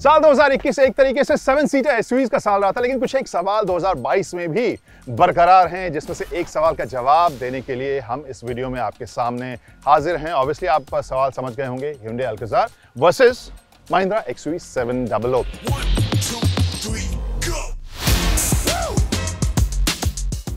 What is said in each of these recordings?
साल 2021 एक तरीके से 7 सीटर एसयूवीज का साल रहा था, लेकिन कुछ एक सवाल 2022 में भी बरकरार हैं, जिसमें से एक सवाल का जवाब देने के लिए हम इस वीडियो में आपके सामने हाजिर हैं। ऑब्वियसली आप सवाल समझ गए होंगे, Hyundai Alcazar versus Mahindra XUV 700।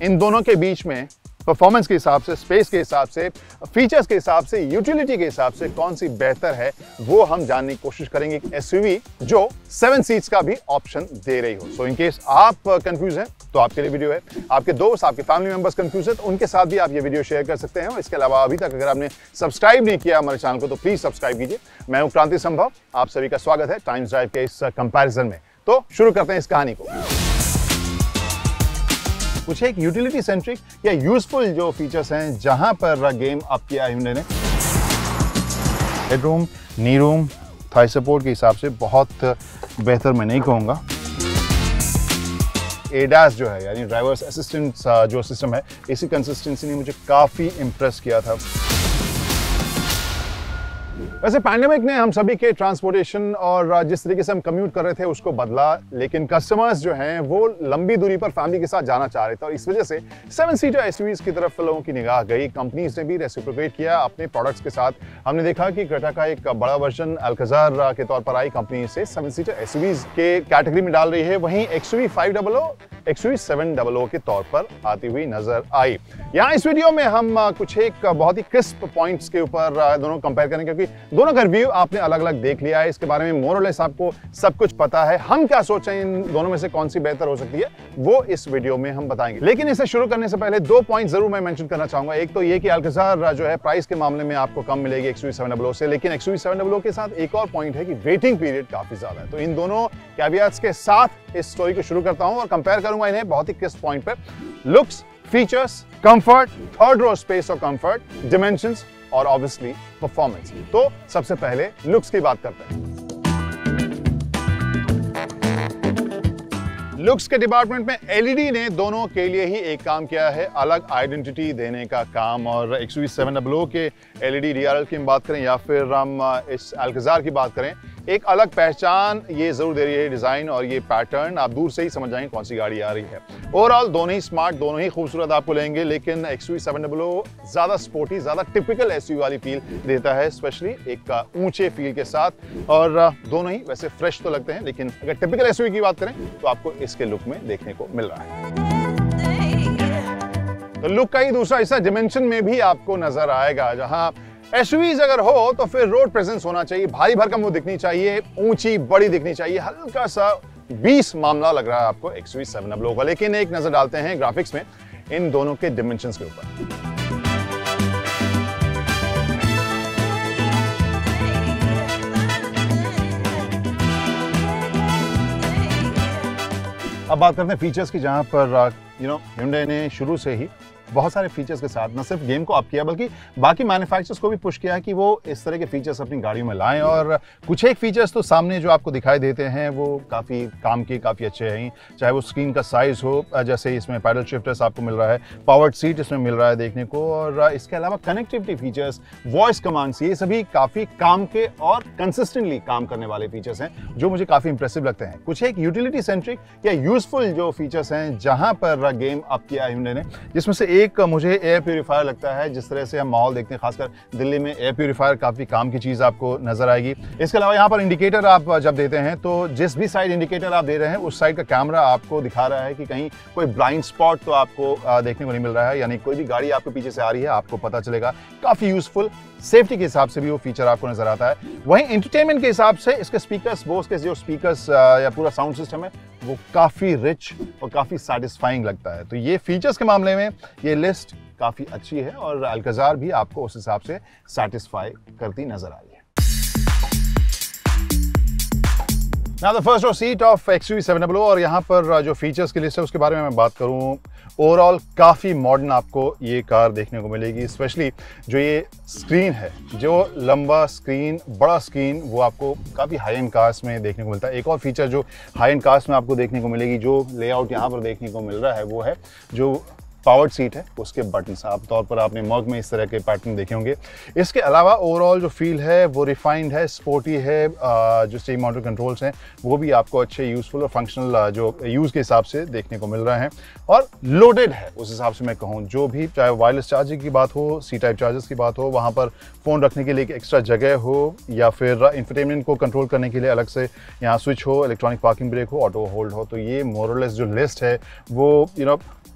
इन दोनों के बीच में परफॉर्मेंस के हिसाब से, स्पेस के हिसाब से, फीचर्स के हिसाब से, यूटिलिटी के हिसाब से कौन सी बेहतर है वो हम जानने की कोशिश करेंगे। एसयूवी जो 7 सीट्स का भी ऑप्शन दे रही हो। सो इन केस आप कंफ्यूज हैं तो आपके लिए वीडियो है। आपके दोस्त, आपके फैमिली मेंबर्स कंफ्यूज हैं तो उनके साथ भी आप ये वीडियो शेयर कर सकते हैं। और इसके अलावा अभी तक अगर आपने सब्सक्राइब नहीं किया हमारे चैनल को तो प्लीज सब्सक्राइब कीजिए। मैं हूं क्रांति संभव, आप सभी का स्वागत है टाइम्स ड्राइव के इस कंपैरिजन में। तो शुरू करते हैं इस कहानी को। कुछ एक यूटिलिटी सेंट्रिक या यूजफुल जो फीचर्स हैं जहां पर गेम अप किया है Hyundai ने। हेडरूम, नी रूम, थाई सपोर्ट के हिसाब से बहुत बेहतर मैं नहीं कहूंगा। ADAS जो है यानी ड्राइवर्स असिस्टेंट जो सिस्टम है, इसी कंसिस्टेंसी ने मुझे काफी इंप्रेस किया था। वैसे पैंडेमिक ने हम सभी के ट्रांसपोर्टेशन और जिस तरीके से हम कम्यूट कर रहे थे उसको बदला, लेकिन कस्टमर्स जो हैं वो लंबी दूरी पर फैमिली के साथ जाना चाह रहे थे और इस वजह से 7 सीटर एसयूवीज की तरफ लोगों की निगाह गई। कंपनीज ने भी रेसिप्रोकेट किया अपने प्रोडक्ट्स के साथ। हमने देखा कि क्रेटा का एक बड़ा वर्जन अल्काज़ार के तौर पर आई कंपनी से 7 सीटर एसयूवीज के कैटेगरी में डाल रही है। वहीं XUV 500 XUV 700 के तौर पर आती हुई नजर आई। यहाँ इस वीडियो में हम कुछ एक बहुत ही क्रिस्प पॉइंट्स के ऊपर दोनों कंपेयर करेंगे, क्योंकि दोनों का रिव्यू आपने अलग अलग देख लिया है। इसके बारे में मोर और लेस आपको सब कुछ पता है। हम क्या सोचें इन दोनों में से कौन सी बेहतर हो सकती है वो इस वीडियो में हम बताएंगे। लेकिन इसे शुरू करने से पहले 2 पॉइंट जरूर मैं मेंशन करना चाहूंगा। एक तो ये कि अल्काज़ार जो है प्राइस के मामले में आपको कम मिलेगी XUV 700 से, लेकिन XUV 700 के साथ एक और पॉइंट है कि वेटिंग पीरियड काफी ज्यादा है। तो इन दोनों कैवियट्स के साथ इस स्टोरी को शुरू करता हूं और कंपेयर करूंगा इन्हें बहुत ही किस पॉइंट पर। Looks, features, comfort, third row space और कंफर्ट, डिमेंशंस और ऑब्वियसली परफॉर्मेंस। तो सबसे पहले लुक्स की बात करते हैं। लुक्स के डिपार्टमेंट में LED ने दोनों के लिए ही एक काम किया है, अलग आइडेंटिटी देने का काम। और XUV 700 के LED DRL की हम बात करें या फिर हम इस अल्काज़ार की बात करें, एक अलग पहचान ये जरूर दे रही है। डिजाइन और ये पैटर्न आप दूर से ही समझ जाएंगे कौन सी गाड़ी आ रही है। ओवरऑल दोनों ही स्मार्ट, दोनों ही खूबसूरत आपको लेंगे, लेकिन XUV 700 ज्यादा स्पोर्टी, ज्यादा टिपिकल SUV वाली फील देता है, स्पेशली एक ऊंचे फील के साथ। और दोनों ही वैसे फ्रेश तो लगते हैं, लेकिन अगर टिपिकल SUV की बात करें तो आपको इसके लुक में देखने को मिल रहा है। तो लुक का ही दूसरा हिस्सा डिमेंशन में भी आपको नजर आएगा। जहां एसयूवीज अगर हो तो फिर रोड प्रेजेंस होना चाहिए, भारी भरकम वो दिखनी चाहिए, ऊंची बड़ी दिखनी चाहिए। हल्का सा 20 मामला लग रहा है आपको XUV 700 का। लेकिन एक नजर डालते हैं ग्राफिक्स में इन दोनों के डिमेंशंस के ऊपर। अब बात करते हैं फीचर्स की, जहां पर Hyundai ने शुरू से ही बहुत सारे फीचर्स के साथ न सिर्फ गेम को अप किया बल्कि बाकी मैन्युफैक्चरर्स को भी पुश किया है कि वो इस तरह के फीचर्स अपनी गाड़ियों में लाएं। और कुछ एक फीचर्स तो सामने जो आपको दिखाई देते हैं वो काफ़ी काम के, काफ़ी अच्छे हैं। चाहे वो स्क्रीन का साइज़ हो, जैसे इसमें पैडल शिफ्टर्स आपको मिल रहा है, पावर्ड सीट इसमें मिल रहा है देखने को, और इसके अलावा कनेक्टिविटी फीचर्स, वॉइस कमांड्स, ये सभी काफ़ी काम के और कंसिस्टेंटली काम करने वाले फीचर्स हैं जो मुझे काफ़ी इंप्रेसिव लगते हैं। कुछ एक यूटिलिटी सेंट्रिक या यूजफुल जो फीचर्स हैं जहाँ पर गेम अप किया है Hyundai ने, जिसमें से एक मुझे एयर प्यूरीफायर लगता है। जिस तरह से हम माहौल देखते हैं, खासकर दिल्ली में, एयर प्यूरीफायर काफी काम की चीज आपको नजर आएगी। इसके अलावा यहाँ पर इंडिकेटर आप जब देते हैं तो जिस भी साइड इंडिकेटर आप दे रहे हैं उस साइड का कैमरा आपको दिखा रहा है कि कहीं कोई ब्लाइंड स्पॉट तो आपको देखने को नहीं मिल रहा है, यानी कोई भी गाड़ी आपके पीछे से आ रही है आपको पता चलेगा। काफी यूजफुल, सेफ्टी के हिसाब से भी वो फीचर आपको नजर आता है। वहीं एंटरटेनमेंट के हिसाब से इसके स्पीकर्स, बोस के जो स्पीकर्स या पूरा साउंड सिस्टम है वो काफी रिच और काफी सैटिस्फाइंग लगता है। तो ये फीचर्स के मामले में ये लिस्ट काफी अच्छी है और अल्काज़ार भी आपको उस हिसाब से सैटिस्फाई करती नजर आई है। Now the first row seat of XUV 700, और यहाँ पर जो फीचर्स की लिस्ट है उसके बारे में मैं बात करूँ, ओवरऑल काफ़ी मॉडर्न आपको ये कार देखने को मिलेगी। स्पेशली जो ये स्क्रीन है, जो लंबा स्क्रीन, बड़ा स्क्रीन, वो आपको काफ़ी हाई एंड कार्स में देखने को मिलता है। एक और फीचर जो हाई एंड कार्स में आपको देखने को मिलेगी, जो लेआउट यहाँ पर देखने को मिल रहा है, वो है जो पावर्ड सीट है उसके बटन्स, आमतौर पर आपने मर्ग में इस तरह के पैटर्न देखे होंगे। इसके अलावा ओवरऑल जो फील है वो रिफाइंड है, स्पोर्टी है। जो स्टीयरिंग माउंटेड कंट्रोल्स हैं वो भी आपको अच्छे यूजफुल और फंक्शनल जो यूज़ के हिसाब से देखने को मिल रहे हैं, और लोडेड है उस हिसाब से मैं कहूँ। जो भी चाहे वायरलेस चार्जिंग की बात हो, सी टाइप चार्जर्स की बात हो, वहाँ पर फ़ोन रखने के लिए एक एक्स्ट्रा जगह हो, या फिर इंफरटेनमेंट को कंट्रोल करने के लिए अलग से यहाँ स्विच हो, इलेक्ट्रॉनिक पार्किंग ब्रेक हो, ऑटो होल्ड हो, तो ये मोरलेस जो लिस्ट है वो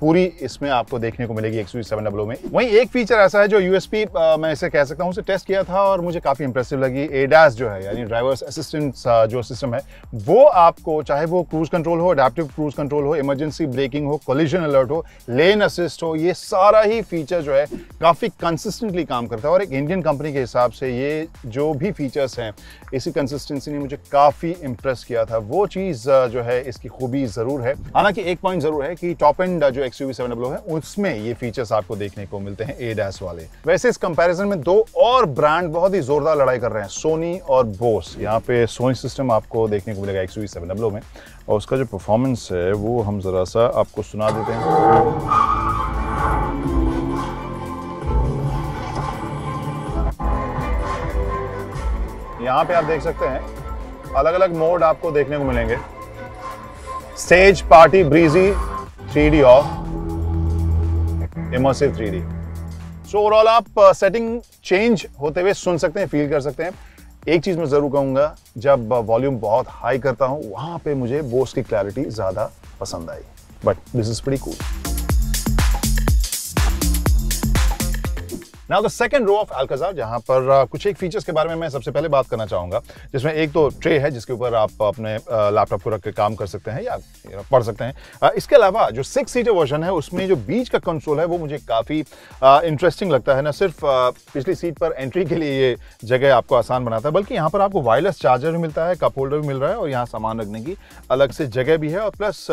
पूरी इसमें आपको देखने को मिलेगी XUV700 में। वहीं एक फीचर ऐसा है जो यूएसपी मैं इसे कह सकता हूँ, उसे टेस्ट किया था और मुझे काफ़ी इंप्रेसिव लगी। ADAS जो है यानी ड्राइवर्स असिस्टेंट जो सिस्टम है वो आपको, चाहे वो क्रूज कंट्रोल हो, अडेप्टिव क्रूज कंट्रोल हो, इमरजेंसी ब्रेकिंग हो, कोलिजन अलर्ट हो, लेन असिस्ट हो, ये सारा ही फीचर जो है काफ़ी कंसिस्टेंटली काम करता है। और एक इंडियन कंपनी के हिसाब से ये जो भी फीचर्स हैं, इसी कंसिस्टेंसी ने मुझे काफ़ी इंप्रेस किया था। वो चीज़ जो है इसकी खूबी ज़रूर है। हालांकि एक पॉइंट ज़रूर है कि टॉप एंड जो XUV700 है उसमें ये फीचर्स आपको देखने को मिलते हैं ADAS वाले। वैसे इस कंपैरिजन में दो और ब्रांड बहुत ही जोरदार लड़ाई कर रहे हैं, सोनी और बोस। यहाँ पे सोनी सिस्टम आपको देखने को मिलेगा XUV700 में, और उसका जो परफॉर्मेंस है वो हम जरा सा आपको सुना देते हैं। यहाँ पे आप देख सकते हैं अलग अलग मोड आपको देखने को मिलेंगे। Stage, party, breezy, 3D of, immersive 3D। So overall आप सेटिंग चेंज होते हुए सुन सकते हैं, फील कर सकते हैं। एक चीज मैं जरूर कहूंगा, जब वॉल्यूम बहुत हाई करता हूं वहां पे मुझे बोस की क्लैरिटी ज्यादा पसंद आई, but this is pretty cool. Now the second row of Alcazar, जहां पर कुछ एक फीचर्स के बारे में मैं सबसे पहले बात करना चाहूंगा, जिसमें एक तो ट्रे है जिसके ऊपर आप अपने लैपटॉप को रख के काम कर सकते हैं या पढ़ सकते हैं। इसके अलावा जो 6 सीटर वर्जन है उसमें जो बीच का कंसोल है वो मुझे काफ़ी इंटरेस्टिंग लगता है। ना सिर्फ पिछली सीट पर एंट्री के लिए ये जगह आपको आसान बनाता है, बल्कि यहाँ पर आपको वायरलेस चार्जर भी मिलता है, कप होल्डर भी मिल रहा है, और यहाँ सामान रखने की अलग से जगह भी है, और प्लस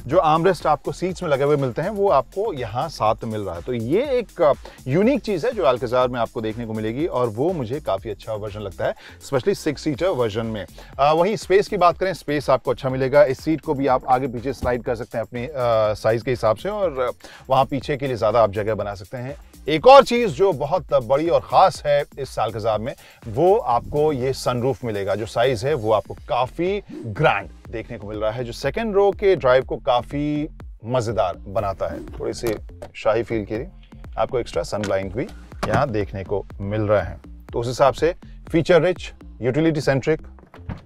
जो आर्मरेस्ट आपको सीट्स में लगे हुए मिलते हैं वो आपको यहाँ साथ मिल रहा है। तो ये एक यूनिक चीज़ है जो अल्काजार में आपको देखने को मिलेगी, और वो मुझे काफ़ी अच्छा वर्जन लगता है, स्पेशली 6 सीटर वर्जन में। वहीं स्पेस की बात करें, स्पेस आपको अच्छा मिलेगा। इस सीट को भी आप आगे पीछे स्लाइड कर सकते हैं अपनी साइज़ के हिसाब से, और वहाँ पीछे के लिए ज़्यादा आप जगह बना सकते हैं। एक और चीज़ जो बहुत बड़ी और ख़ास है इस अल्काजार में, वो आपको ये सनरूफ मिलेगा। जो साइज़ है वो आपको काफ़ी ग्रैंड देखने को मिल रहा है, जो सेकेंड रो के ड्राइव को काफ़ी मज़ेदार बनाता है। थोड़ी सी शाही फील के लिए आपको एक्स्ट्रा सन ब्लाइंड भी यहाँ देखने को मिल रहा है। तो उस हिसाब से feature rich, utility centric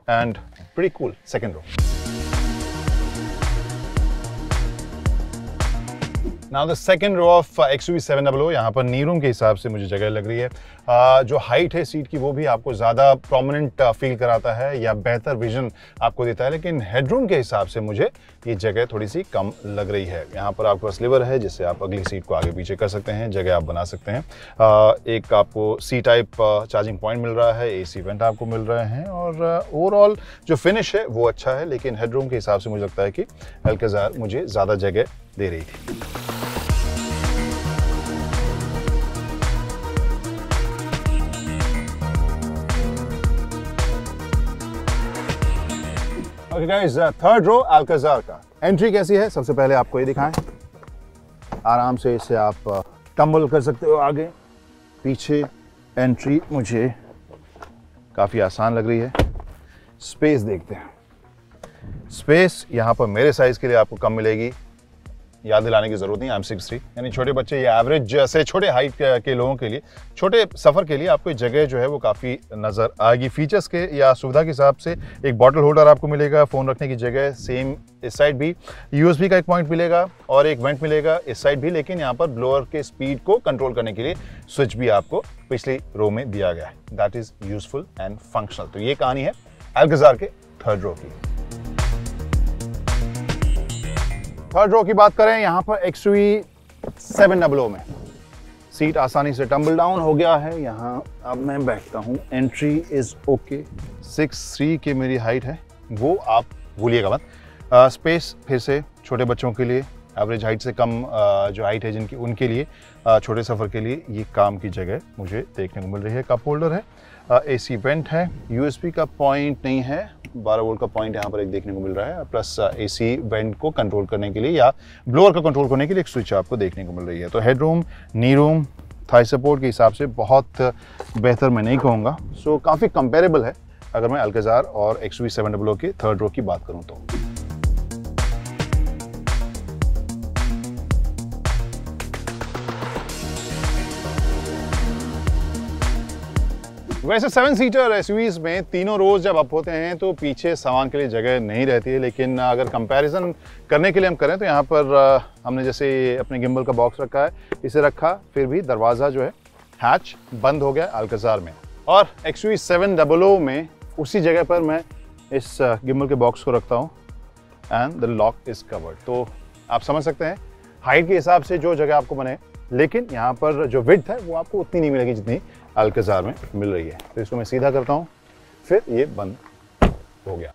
and pretty cool second row. Now the second row of XUV700, यहाँ पर नी रूम के हिसाब से मुझे जगह लग रही है। जो हाइट है सीट की वो भी आपको ज़्यादा प्रोमिनेंट फील कराता है या बेहतर विजन आपको देता है, लेकिन हेडरूम के हिसाब से मुझे ये जगह थोड़ी सी कम लग रही है। यहाँ पर आपके पास लीवर है जिससे आप अगली सीट को आगे पीछे कर सकते हैं, जगह आप बना सकते हैं। एक आपको सी टाइप चार्जिंग पॉइंट मिल रहा है, AC वेंट आपको मिल रहे हैं, और ओवरऑल जो फिनिश है वो अच्छा है, लेकिन हेडरूम के हिसाब से मुझे लगता है कि अल्काजार मुझे ज़्यादा जगह दे रही थी। Okay guys, third row Alcazar का। एंट्री कैसी है सबसे पहले आपको ये दिखाएं। आराम से इसे आप टम्बल कर सकते हो आगे पीछे। एंट्री मुझे काफ़ी आसान लग रही है। स्पेस देखते हैं। स्पेस यहाँ पर मेरे साइज़ के लिए आपको कम मिलेगी, याद दिलाने की जरूरत नहीं। I'm 6'3", यानी छोटे बच्चे या एवरेज से छोटे हाइट के लोगों के लिए, छोटे सफ़र के लिए आपको जगह जो है वो काफ़ी नज़र आएगी। फीचर्स के या सुविधा के हिसाब से एक बॉटल होल्डर आपको मिलेगा, फ़ोन रखने की जगह सेम इस साइड भी, USB का एक पॉइंट मिलेगा और एक वेंट मिलेगा इस साइड भी, लेकिन यहाँ पर ब्लोअर के स्पीड को कंट्रोल करने के लिए स्विच भी आपको पिछली रो में दिया गया है। That is useful and functional. तो ये कहानी है अल्काजार के थर्ड रो की। थर्ड रो की बात करें, यहाँ पर XUV700 में सीट आसानी से टम्बल डाउन हो गया है। यहाँ अब मैं बैठता हूँ। Entry is okay. 6'3" की मेरी हाइट है, वो आप भूलिएगा मत। स्पेस फिर से छोटे बच्चों के लिए, एवरेज हाइट से कम जो हाइट है जिनकी, उनके लिए छोटे सफ़र के लिए ये काम की जगह मुझे देखने को मिल रही है। कप होल्डर है, AC वेंट है, USB का पॉइंट नहीं है, 12 वोल्ट का पॉइंट यहाँ पर एक देखने को मिल रहा है, प्लस AC वेंट को कंट्रोल करने के लिए या ब्लोअर को कंट्रोल करने के लिए एक स्विच आपको देखने को मिल रही है। तो हेड रूम, नी रूम, थाई सपोर्ट के हिसाब से बहुत बेहतर मैं नहीं कहूँगा। सो काफ़ी कंपेरेबल है अगर मैं अल्काज़ार और XUV700 के थर्ड रो की बात करूँ तो। वैसे 7 सीटर SUVs में तीनों रोज जब अप होते हैं तो पीछे सामान के लिए जगह नहीं रहती है, लेकिन अगर कंपैरिजन करने के लिए हम करें तो यहाँ पर हमने जैसे अपने गिम्बल का बॉक्स रखा है, इसे रखा, फिर भी दरवाज़ा जो है हैच बंद हो गया अल्काज़ार में, और XUV700 में उसी जगह पर मैं इस गिम्बल के बॉक्स को रखता हूँ and the Lok is covered. तो आप समझ सकते हैं हाइट के हिसाब से जो जगह आपको बने, लेकिन यहाँ पर जो विड्थ है वो आपको उतनी नहीं मिलेगी जितनी अल्काज़ार में मिल रही है। तो इसको मैं सीधा करता हूँ, फिर ये बंद हो गया।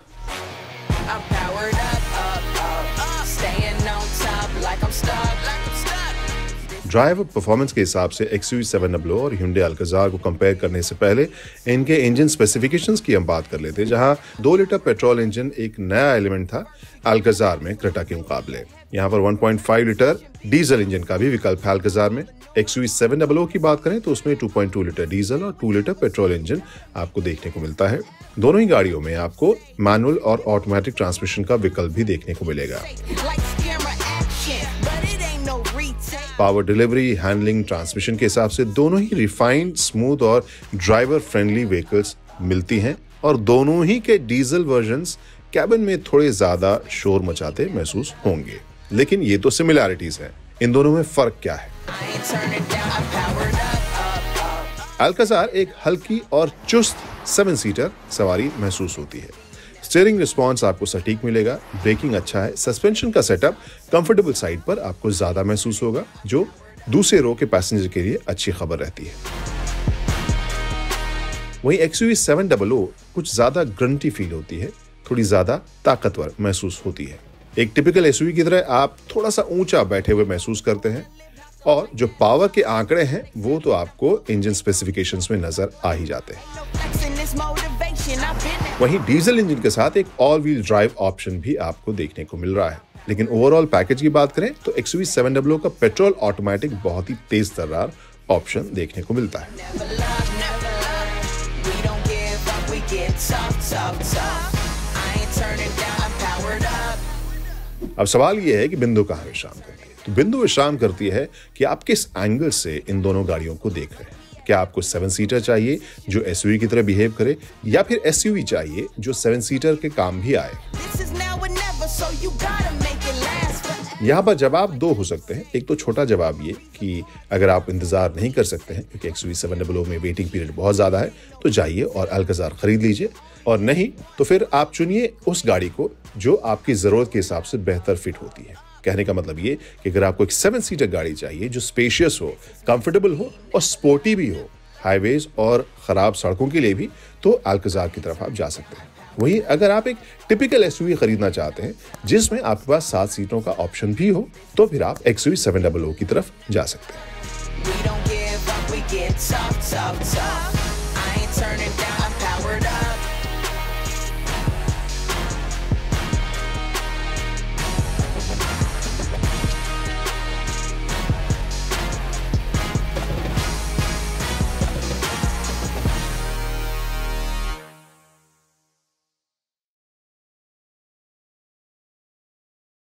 ड्राइव परफॉर्मेंस के हिसाब से XUV700 और Hyundai अल्काज़ार को कंपेयर करने से पहले इनके इंजन स्पेसिफिकेशंस की हम बात कर लेते हैं, जहां 2 लीटर पेट्रोल इंजन एक नया एलिमेंट था अल्काज़ार में क्रेटा के मुकाबले। यहां पर 1.5 लीटर डीजल इंजन का भी विकल्प है अल्काज़ार में। XUV700 की बात करें तो उसमें 2.2 लीटर डीजल और 2 लीटर पेट्रोल इंजन आपको देखने को मिलता है। दोनों ही गाड़ियों में आपको मैनुअल और ऑटोमेटिक ट्रांसमिशन का विकल्प भी देखने को मिलेगा। पावर डिलीवरी, हैंडलिंग, ट्रांसमिशन के हिसाब से दोनों ही रिफाइंड, स्मूथ और ड्राइवर फ्रेंडली व्हीकल्स मिलती हैं, और दोनों ही के डीजल वर्जन्स कैबिन में थोड़े ज्यादा शोर मचाते महसूस होंगे, लेकिन ये तो सिमिलैरिटीज हैं। इन दोनों में फर्क क्या है? अल्काज़ार एक हल्की और चुस्त 7 सीटर सवारी महसूस होती है। स्टीयरिंग रिस्पॉन्स आपको सटीक मिलेगा, ब्रेकिंग अच्छा है, सस्पेंशन का सेटअप कंफर्टेबल साइड पर आपको ज्यादा महसूस होगा, जो दूसरे रो के पैसेंजर के लिए अच्छी खबर रहती है। वहीं XUV700 कुछ ज्यादा ग्रंटी फील होती है, थोड़ी ज्यादा ताकतवर महसूस होती है। एक टिपिकल SUV की तरह आप थोड़ा सा ऊंचा बैठे हुए महसूस करते हैं, और जो पावर के आंकड़े हैं वो तो आपको इंजन स्पेसिफिकेशंस में नजर आ ही जाते हैं। वहीं डीजल इंजन के साथ एक ऑल व्हील ड्राइव ऑप्शन भी आपको देखने को मिल रहा है, लेकिन ओवरऑल पैकेज की बात करें तो XUV700 का पेट्रोल ऑटोमेटिक बहुत ही तेज तर्रार ऑप्शन देखने को मिलता है। अब सवाल यह है कि बिंदु कहाँ विश्राम करती है। तो बिंदु विश्राम करती है कि आप किस एंगल से इन दोनों गाड़ियों को देख रहे हैं। क्या आपको 7 सीटर चाहिए जो SUV की तरह बिहेव करे, या फिर SUV चाहिए जो 7 सीटर के काम भी आए? यहाँ पर जवाब 2 हो सकते हैं। एक तो छोटा जवाब ये कि अगर आप इंतजार नहीं कर सकते हैं क्योंकि XUV700 में वेटिंग पीरियड बहुत ज्यादा है, तो जाइए और अल्काज़ार खरीद लीजिए, और नहीं तो फिर आप चुनिए उस गाड़ी को जो आपकी जरूरत के हिसाब से बेहतर फिट होती है। कहने का मतलब ये कि अगर आपको एक 7 सीटर गाड़ी चाहिए जो स्पेशियस हो, कंफर्टेबल हो और स्पोर्टी भी हो, हाईवेज और खराब सड़कों के लिए भी, तो अल्काज़ार की तरफ आप जा सकते हैं। वहीं अगर आप एक टिपिकल SUV खरीदना चाहते हैं जिसमें आपके पास 7 सीटों का ऑप्शन भी हो, तो फिर आप XUV700 की तरफ जा सकते हैं। We don't give up, we get tough, tough, tough. I ain't turning down, I'm powered up.